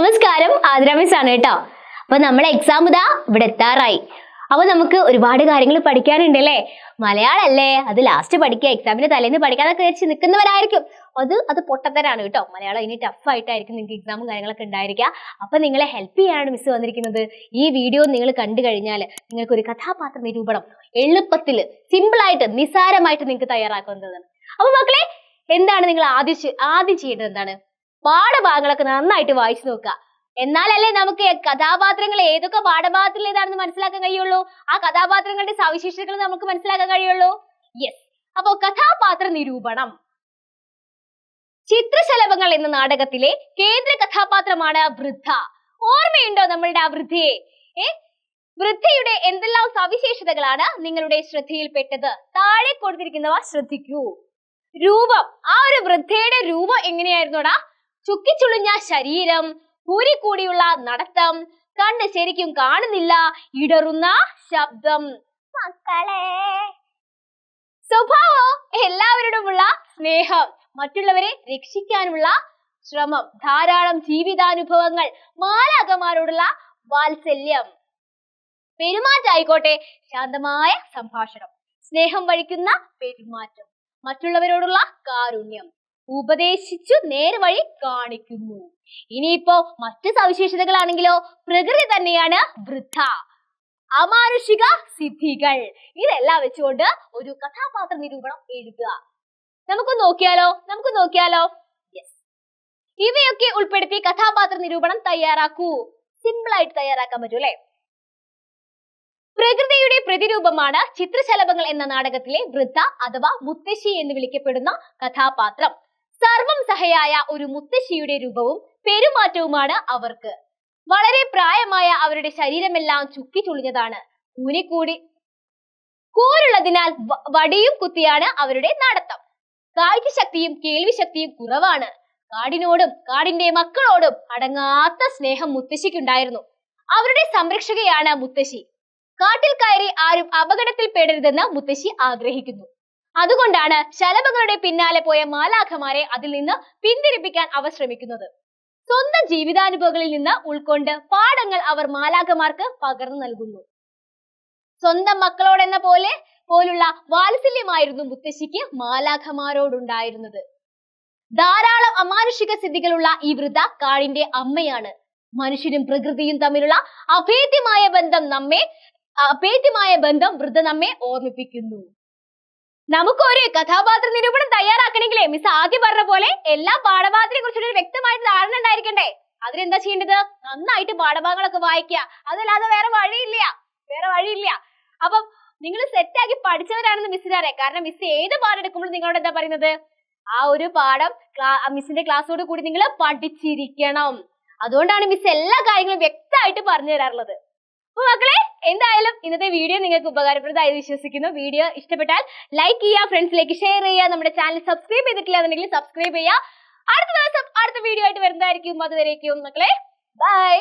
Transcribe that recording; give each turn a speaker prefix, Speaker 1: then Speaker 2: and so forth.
Speaker 1: നമസ്കാരം, ആതിര മിസ് ആണ് കേട്ടോ. അപ്പൊ നമ്മളെ എക്സാം ഇതാ ഇവിടെ എത്താറായി. അപ്പൊ നമുക്ക് ഒരുപാട് കാര്യങ്ങൾ പഠിക്കാനുണ്ട് അല്ലേ. മലയാളല്ലേ, അത് ലാസ്റ്റ് പഠിക്കുക, എക്സാമിന് തലേന്ന് പഠിക്കാനൊക്കെ വെച്ച് നിൽക്കുന്നവരായിരിക്കും. അത് പൊട്ടത്തരാണ് കേട്ടോ. മലയാളം ഇനി ടഫ് ആയിട്ടായിരിക്കും നിങ്ങൾക്ക് എക്സാമും കാര്യങ്ങളൊക്കെ ഉണ്ടായിരിക്കുക. അപ്പൊ നിങ്ങളെ ഹെൽപ്പ് ചെയ്യാനാണ് മിസ് വന്നിരിക്കുന്നത്. ഈ വീഡിയോ നിങ്ങൾ കണ്ടു കഴിഞ്ഞാൽ നിങ്ങൾക്ക് ഒരു കഥാപാത്ര നിരൂപണം എളുപ്പത്തിൽ സിമ്പിൾ ആയിട്ട് നിസ്സാരമായിട്ട് നിങ്ങൾക്ക് തയ്യാറാക്കുന്നതാണ്. അപ്പൊ മക്കളെ, എന്താണ് നിങ്ങൾ ആദ്യം ചെയ്യേണ്ടത്? എന്താണ്? പാഠഭാഗങ്ങളൊക്കെ നന്നായിട്ട് വായിച്ചു നോക്കുക. എന്നാലല്ലേ നമുക്ക് കഥാപാത്രങ്ങൾ ഏതൊക്കെ പാഠഭാഗത്തിൽ ഏതാണെന്ന് മനസ്സിലാക്കാൻ കഴിയുള്ളൂ. ആ കഥാപാത്രങ്ങളുടെ സവിശേഷതകൾ നമുക്ക് മനസ്സിലാക്കാൻ കഴിയുള്ളൂ. യെസ്. അപ്പോ കഥാപാത്ര നിരൂപണം. ചിത്രശലഭങ്ങൾ എന്ന നാടകത്തിലെ കേന്ദ്ര കഥാപാത്രമാണ് വൃദ്ധ. ഓർമ്മയുണ്ടോ നമ്മളുടെ ആ വൃദ്ധയെ? വൃദ്ധയുടെ എന്തെല്ലാം സവിശേഷതകളാണ് നിങ്ങളുടെ ശ്രദ്ധയിൽപ്പെട്ടത്? താഴെ കൊടുത്തിരിക്കുന്നവ ശ്രദ്ധിക്കൂ. രൂപം. ആ ഒരു വൃദ്ധയുടെ രൂപം എങ്ങനെയായിരുന്നോടാ? ചുക്കിച്ചുളിഞ്ഞ ശരീരം, കൂടിയുള്ള നടത്തം, കണ്ണ് ശരിക്കും കാണുന്നില്ല, ഇടറുന്ന ശബ്ദം. മക്കളെ, സ്വഭാവം എല്ലാവരോടുമുള്ള സ്നേഹം, മറ്റുള്ളവരെ രക്ഷിക്കാനുള്ള ശ്രമം, ധാരാളം ജീവിതാനുഭവങ്ങൾ, മാലാഖമാരോടുള്ള വാത്സല്യം. പെരുമാറ്റായിക്കോട്ടെ ശാന്തമായ സംഭാഷണം, സ്നേഹം വഴിക്കുന്ന പെരുമാറ്റം, മറ്റുള്ളവരോടുള്ള കാരുണ്യം, ഉപദേശിച്ചു നേർവഴി കാണിക്കുന്നു. ഇനിയിപ്പോ മറ്റു സവിശേഷതകളാണെങ്കിലോ, പ്രകൃതി തന്നെയാണ് വൃദ്ധ. അമാനുഷിക സിദ്ധികൾ. ഇതെല്ലാം വെച്ചുകൊണ്ട് ഒരു കഥാപാത്ര നിരൂപണം എഴുതുക. നമുക്ക് നോക്കിയാലോ. യെസ്. ഇവയൊക്കെ ഉൾപ്പെടുത്തി കഥാപാത്ര നിരൂപണം തയ്യാറാക്കൂ. സിമ്പിൾ ആയിട്ട് തയ്യാറാക്കാൻ പറ്റൂ അല്ലെ. പ്രകൃതിയുടെ പ്രതിരൂപമാണ് ചിത്രശലഭങ്ങൾ എന്ന നാടകത്തിലെ വൃദ്ധ അഥവാ മുത്തശ്ശി എന്ന് വിളിക്കപ്പെടുന്ന കഥാപാത്രം. സർവം സഹയായ ഒരു മുത്തശ്ശിയുടെ രൂപവും പെരുമാറ്റവുമാണ് അവർക്ക്. വളരെ പ്രായമായ അവരുടെ ശരീരമെല്ലാം ചുക്കിച്ചുളിഞ്ഞതാണ്. കൂരുള്ളതിനാൽ വടിയും കുത്തിയാണ് അവരുടെ നടത്തം. കാഴ്ചശക്തിയും കേൾവിശക്തിയും കുറവാണ്. കാടിനോടും കാടിന്റെ മക്കളോടും അടങ്ങാത്ത സ്നേഹം മുത്തശ്ശിക്കുണ്ടായിരുന്നു. അവരുടെ സംരക്ഷകയാണ് മുത്തശ്ശി. കാട്ടിൽ കയറി ആരും അപകടത്തിൽപ്പെടരുതെന്ന് മുത്തശ്ശി ആഗ്രഹിക്കുന്നു. അതുകൊണ്ടാണ് ശലഭങ്ങളുടെ പിന്നാലെ പോയ മാലാഖമാരെ അതിൽ നിന്ന് പിന്തിരിപ്പിക്കാൻ അവർ ശ്രമിക്കുന്നത്. സ്വന്തം ജീവിതാനുഭവങ്ങളിൽ നിന്ന് ഉൾക്കൊണ്ട് പാഠങ്ങൾ അവർ മാലാഖമാർക്ക് പകർന്നു നൽകുന്നു. സ്വന്തം മക്കളോടെന്ന പോലുള്ള വാത്സല്യമായിരുന്നു മുത്തശ്ശിക്ക് മാലാഖമാരോടുണ്ടായിരുന്നത്. ധാരാളം അമാനുഷിക സിദ്ധികളുള്ള ഈ വൃദ്ധ കാടിന്റെ അമ്മയാണ്. മനുഷ്യനും പ്രകൃതിയും തമ്മിലുള്ള അഭേദ്യമായ ബന്ധം വൃദ്ധ നമ്മെ ഓർമ്മിപ്പിക്കുന്നു. നമുക്കൊരു കഥാപാത്ര നിരൂപണം തയ്യാറാക്കണമെങ്കിലേ മിസ് ആദ്യം പറഞ്ഞ പോലെ എല്ലാ പാഠഭാഗത്തിനെ കുറിച്ചൊരു വ്യക്തമായിട്ട് ധാരണ ഉണ്ടായിരിക്കണ്ടേ. അതിനെന്താ ചെയ്യേണ്ടത്? നന്നായിട്ട് പാഠഭാഗങ്ങളൊക്കെ വായിക്കുക. അതല്ലാതെ വേറെ വഴിയില്ല. അപ്പം നിങ്ങൾ സെറ്റാക്കി പഠിച്ചവരാണെന്ന് മിസ്സിന് അറിയാം. കാരണം മിസ് ഏത് പാഠം എടുക്കുമ്പോഴും നിങ്ങളോട് എന്താ പറയുന്നത്? ആ ഒരു പാഠം മിസ്സിന്റെ ക്ലാസ്സോട് കൂടി നിങ്ങൾ പഠിച്ചിരിക്കണം. അതുകൊണ്ടാണ് മിസ് എല്ലാ കാര്യങ്ങളും വ്യക്തമായിട്ട് പറഞ്ഞു തരാറുള്ളത്. അപ്പൊ മക്കളെ, എന്തായാലും ഇന്നത്തെ വീഡിയോ നിങ്ങൾക്ക് ഉപകാരപ്രദമായി വിശ്വസിക്കുന്നു. വീഡിയോ ഇഷ്ടപ്പെട്ടാൽ ലൈക്ക് ചെയ്യുക, ഫ്രണ്ട്സിലേക്ക് ഷെയർ ചെയ്യുക. നമ്മുടെ ചാനൽ സബ്സ്ക്രൈബ് ചെയ്തിട്ടില്ല എന്നുണ്ടെങ്കിൽ സബ്സ്ക്രൈബ് ചെയ്യുക. അടുത്ത ദിവസം അടുത്ത വീഡിയോ ആയിട്ട് വരുന്നതായിരിക്കും. അതുവരേക്കും മക്കളെ, ബൈ.